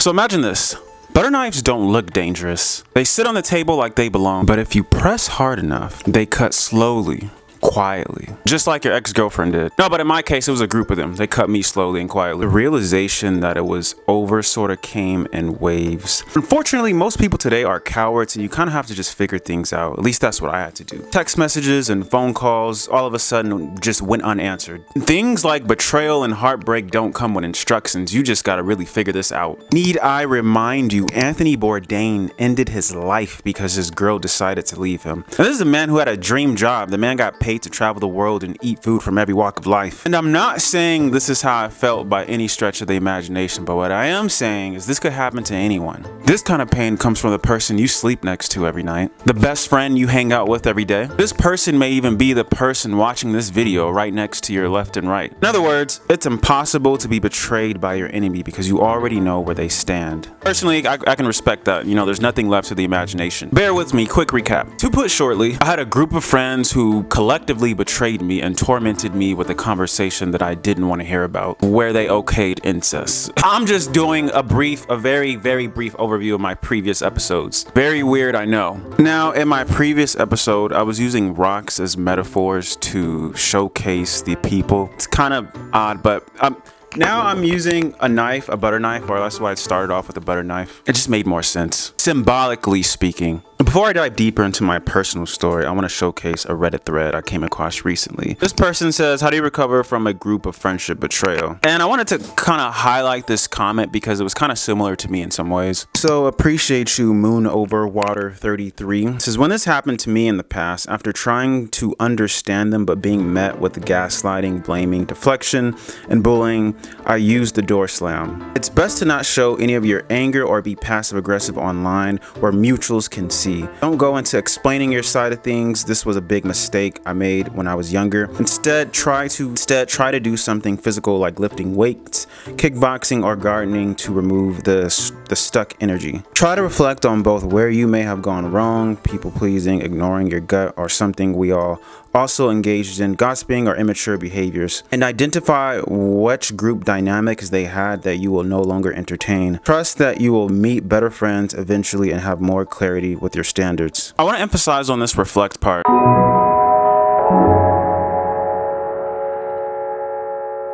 So imagine this. Butter knives don't look dangerous. They sit on the table like they belong, but if you press hard enough, they cut slowly, quietly, just like your ex-girlfriend did. No, but in my case, it was a group of them. They cut me slowly and quietly. The realization that it was over sort of came in waves. Unfortunately, most people today are cowards, and you kind of have to just figure things out. At least that's what I had to do. Text messages and phone calls all of a sudden just went unanswered. Things like betrayal and heartbreak don't come with instructions. You just gotta really figure this out. Need I remind you, Anthony Bourdain ended his life because his girl decided to leave him. Now, this is a man who had a dream job. The man got paid to travel the world and eat food from every walk of life. And I'm not saying this is how I felt by any stretch of the imagination, but what I am saying is this could happen to anyone. This kind of pain comes from the person you sleep next to every night, the best friend you hang out with every day. This person may even be the person watching this video right next to your left and right. In other words, it's impossible to be betrayed by your enemy because you already know where they stand. Personally, I can respect that. You know, there's nothing left to the imagination. Bear with me, quick recap. To put shortly, I had a group of friends who collectively betrayed me and tormented me with a conversation that I didn't want to hear about, where they okayed incest. I'm just doing a very brief overview of my previous episodes. Very weird, I know. Now, in my previous episode, I was using rocks as metaphors to showcase the people. It's kind of odd, but now I'm using a knife, a butter knife, or that's why I started off with a butter knife. It just made more sense, symbolically speaking. Before I dive deeper into my personal story, I want to showcase a Reddit thread I came across recently. This person says, how do you recover from a group of friendship betrayal? And I wanted to kind of highlight this comment because it was kind of similar to me in some ways. So appreciate you, Moon Over Water 33. It says, when this happened to me in the past, after trying to understand them but being met with gaslighting, blaming, deflection, and bullying, I used the door slam. It's best to not show any of your anger or be passive aggressive online where mutuals can see. Don't go into explaining your side of things. This was a big mistake I made when I was younger. Instead, try to do something physical like lifting weights, kickboxing, or gardening to remove the stuck energy. Try to reflect on both where you may have gone wrong, people pleasing, ignoring your gut, or something we all also engaged in, gossiping or immature behaviors, and identify which group dynamics they had that you will no longer entertain. Trust that you will meet better friends eventually and have more clarity with your standards. I want to emphasize on this reflect part,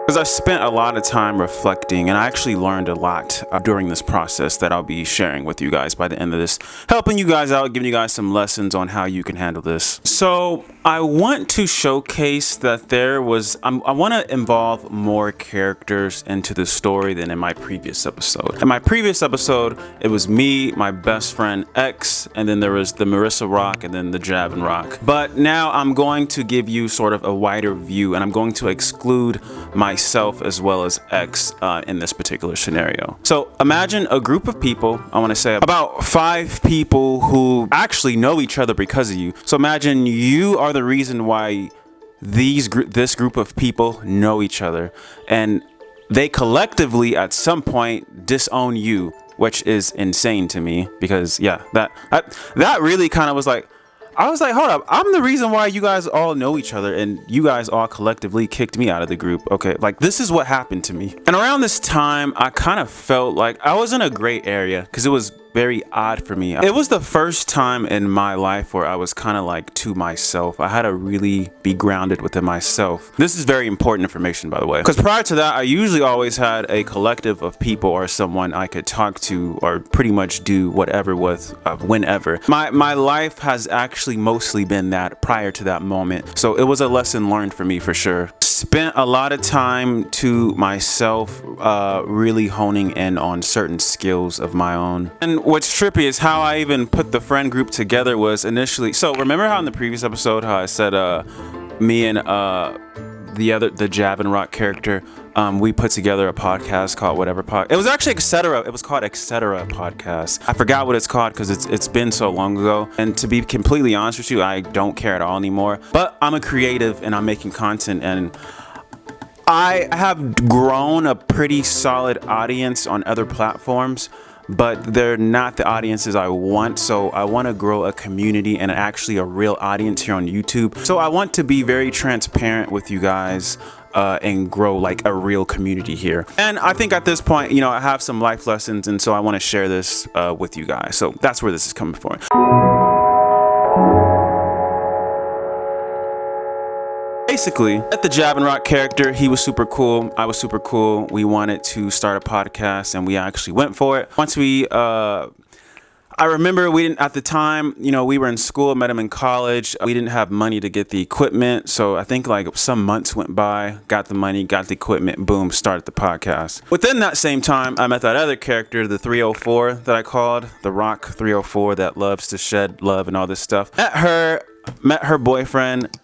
because I spent a lot of time reflecting, and I actually learned a lot during this process that I'll be sharing with you guys by the end of this, helping you guys out, giving you guys some lessons on how you can handle this. So I want to showcase that I want to involve more characters into the story than in my previous episode. In my previous episode, it was me, my best friend X, and then there was the Marissa Rock, and then the Javin Rock. But now I'm going to give you sort of a wider view, and I'm going to exclude myself as well as X in this particular scenario. So imagine a group of people, I want to say about 5 people who actually know each other because of you. So imagine you are the reason why this group of people know each other, and they collectively at some point disown you, which is insane to me because yeah, that really kind of was like, I was like, hold up, I'm the reason why you guys all know each other and you guys all collectively kicked me out of the group. Okay, like this is what happened to me. And around this time, I kind of felt like I was in a gray area because it was very odd for me. It was the first time in my life where I was kind of like to myself. I had to really be grounded within myself. This is very important information, by the way, because prior to that, I usually always had a collective of people or someone I could talk to or pretty much do whatever with whenever. My life has actually mostly been that prior to that moment. So it was a lesson learned for me for sure. Spent a lot of time to myself, really honing in on certain skills of my own. And what's trippy is how I even put the friend group together was initially, so remember how in the previous episode how I said me and the Javin Rock character, we put together a podcast called whatever podcast. It was actually Etc. It was called Etc. Podcast. I forgot what it's called because it's been so long ago. And to be completely honest with you, I don't care at all anymore. But I'm a creative and I'm making content, and I have grown a pretty solid audience on other platforms, but they're not the audiences I want. So I want to grow a community and actually a real audience here on YouTube. So I want to be very transparent with you guys and grow like a real community here. And I think at this point, you know, I have some life lessons, and so I want to share this with you guys. So that's where this is coming from. Basically, at the Jab and Rock character, he was super cool. I was super cool. We wanted to start a podcast, and we actually went for it. Once we, I remember we didn't, at the time, you know, we were in school, met him in college. We didn't have money to get the equipment. So I think like some months went by, got the money, got the equipment, boom, started the podcast. Within that same time, I met that other character, the 304 that I called, the Rock 304 that loves to shed love and all this stuff. Met her boyfriend,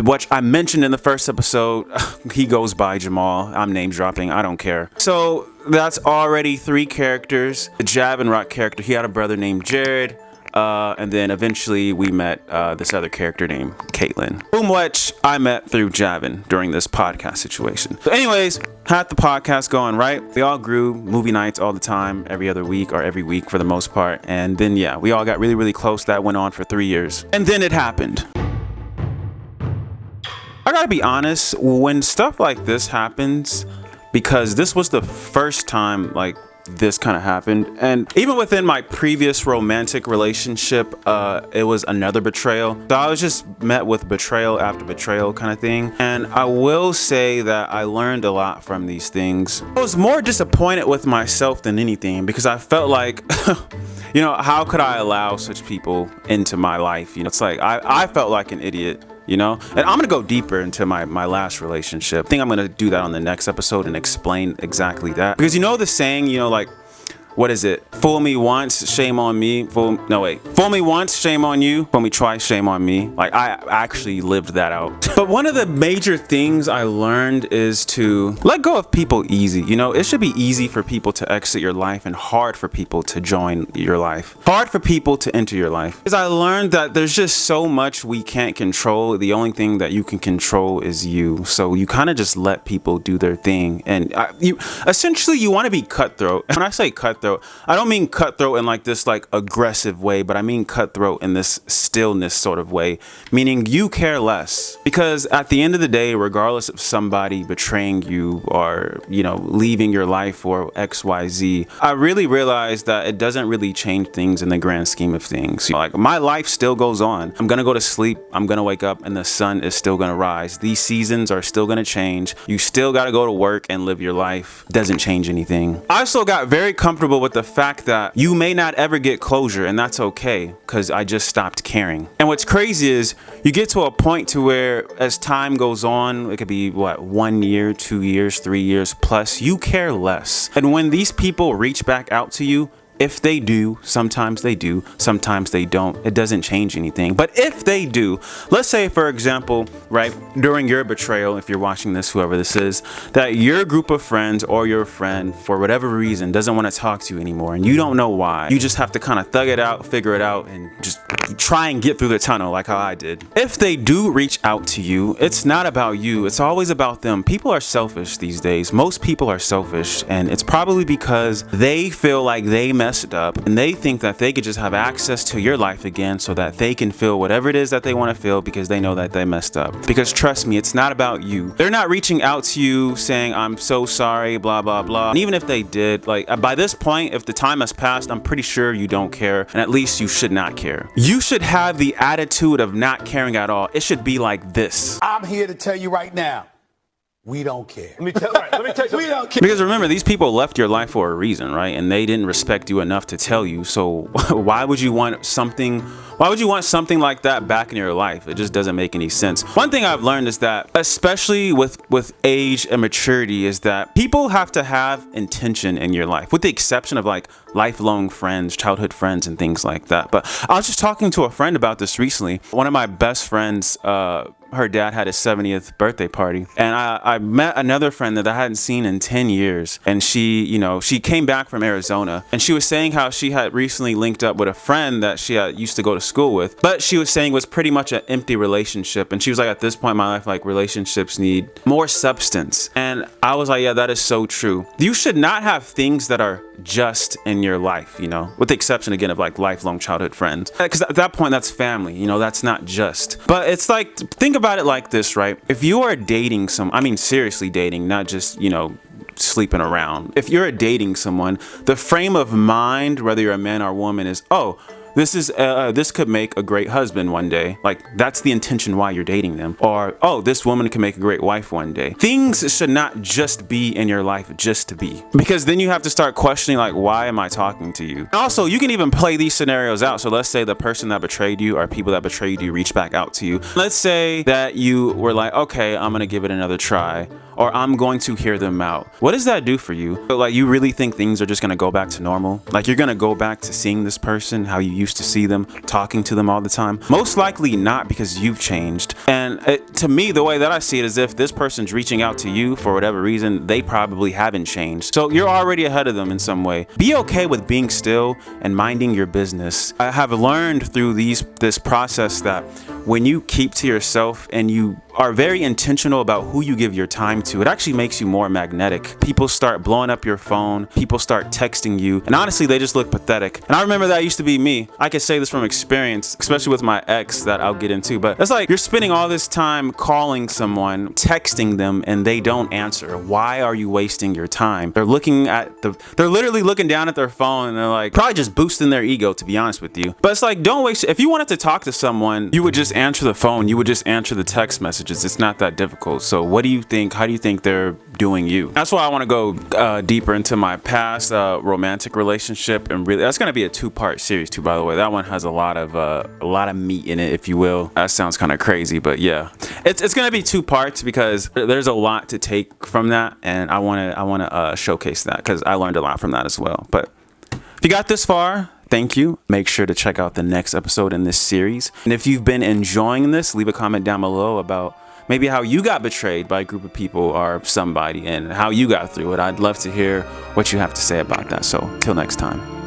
which I mentioned in the first episode. He goes by Jamal. I'm name dropping. I don't care. So that's already 3 characters. The Jab and Rock character, he had a brother named Jared. And then eventually we met this other character named Caitlin, whom which I met through Javin during this podcast situation. So anyways, had the podcast going, right? We all grew, movie nights all the time, every other week or every week for the most part. And then, yeah, we all got really, really close. That went on for 3 years. And then it happened. I gotta be honest, when stuff like this happens, because this was the first time like this kind of happened, and even within my previous romantic relationship, it was another betrayal. So I was just met with betrayal after betrayal kind of thing. And I will say that I learned a lot from these things. I was more disappointed with myself than anything, because I felt like, you know, how could I allow such people into my life? You know, it's like I felt like an idiot. You know, and I'm gonna go deeper into my last relationship. I think I'm gonna do that on the next episode and explain exactly that, because you know the saying, you know, like, what is it? Fool me once, shame on me. Fool me once, shame on you. Fool me twice, shame on me. Like, I actually lived that out. But one of the major things I learned is to let go of people easy. You know, it should be easy for people to exit your life and hard for people to join your life. Hard for people to enter your life. Because I learned that there's just so much we can't control. The only thing that you can control is you. So you kind of just let people do their thing. And you want to be cutthroat. When I say cutthroat, I don't mean cutthroat in like this like aggressive way, but I mean cutthroat in this stillness sort of way, meaning you care less. Because at the end of the day, regardless of somebody betraying you or, you know, leaving your life or XYZ, I really realized that it doesn't really change things in the grand scheme of things. You know, like, my life still goes on. I'm gonna go to sleep, I'm gonna wake up, and the sun is still gonna rise. These seasons are still gonna change. You still gotta go to work and live your life. Doesn't change anything. I also got very comfortable with the fact that you may not ever get closure, and that's okay, because I just stopped caring. And what's crazy is you get to a point to where as time goes on, it could be what, 1 year, 2 years, 3 years plus, you care less. And when these people reach back out to you, if they do, sometimes they don't, it doesn't change anything. But if they do, let's say, for example, right, during your betrayal, if you're watching this, whoever this is, that your group of friends or your friend, for whatever reason, doesn't want to talk to you anymore, and you don't know why. You just have to kind of thug it out, figure it out, and just try and get through the tunnel like how I did. If they do reach out to you, it's not about you, it's always about them. People are selfish these days. Most people are selfish, and it's probably because they feel like they messed up and they think that they could just have access to your life again so that they can feel whatever it is that they want to feel, because they know that they messed up. Because trust me, it's not about you. They're not reaching out to you saying, I'm so sorry, blah, blah, blah. And even if they did, like, by this point, if the time has passed, I'm pretty sure you don't care, and at least you should not care. You should have the attitude of not caring at all. It should be like this. I'm here to tell you right now, we don't care. Let me tell you. We don't care. Because remember, these people left your life for a reason, right? And they didn't respect you enough to tell you. So why would you want something like that back in your life? It just doesn't make any sense. One thing I've learned is that, especially with age and maturity, is that people have to have intention in your life, with the exception of like lifelong friends, childhood friends, and things like that. But I was just talking to a friend about this recently. One of my best friends, her dad had his 70th birthday party, and I met another friend that I hadn't seen in 10 years, and she came back from Arizona, and she was saying how she had recently linked up with a friend that she used to go to school with, but she was saying was pretty much an empty relationship. And she was like, at this point in my life, like, relationships need more substance. And I was like, yeah, that is so true. You should not have things that are just in your life, you know, with the exception again of like lifelong childhood friends, because at that point that's family, you know, that's not just. But it's like, think about about it like this, right? If you are dating seriously dating, not just, sleeping around. If you're dating someone, the frame of mind, whether you're a man or a woman, is, oh, this could make a great husband one day. Like, that's the intention why you're dating them. Or, oh, this woman can make a great wife one day. Things should not just be in your life just to be. Because then you have to start questioning, like, why am I talking to you? Also, you can even play these scenarios out. So let's say the person that betrayed you or people that betrayed you reach back out to you. Let's say that you were like, okay, I'm gonna give it another try, or I'm going to hear them out. What does that do for you? Like, you really think things are just gonna go back to normal? Like, you're gonna go back to seeing this person how you used to see them, talking to them all the time? Most likely not, because you've changed. And to me, the way that I see it is, if this person's reaching out to you for whatever reason, they probably haven't changed. So you're already ahead of them in some way. Be okay with being still and minding your business. I have learned through this process that when you keep to yourself and you are very intentional about who you give your time to, it actually makes you more magnetic. People start blowing up your phone, people start texting you, and honestly, they just look pathetic. And I remember that used to be me. I can say this from experience, especially with my ex that I'll get into, but it's like, you're spending all this time calling someone, texting them, and they don't answer. Why are you wasting your time? They're literally looking down at their phone, and they're like, probably just boosting their ego, to be honest with you. But it's like, don't waste, if you wanted to talk to someone, you would just answer the phone, you would just answer the text messages. It's not that difficult. So what do you think? How do you think they're doing you? That's why I want to go deeper into my past romantic relationship, and really, that's going to be a 2-part series too, by the way. That one has a lot of meat in it, if you will. That sounds kind of crazy, but yeah, it's going to be 2 parts because there's a lot to take from that, and I want to showcase that because I learned a lot from that as well. But if you got this far, thank you. Make sure to check out the next episode in this series. And if you've been enjoying this, leave a comment down below about maybe how you got betrayed by a group of people or somebody and how you got through it. I'd love to hear what you have to say about that. So till next time.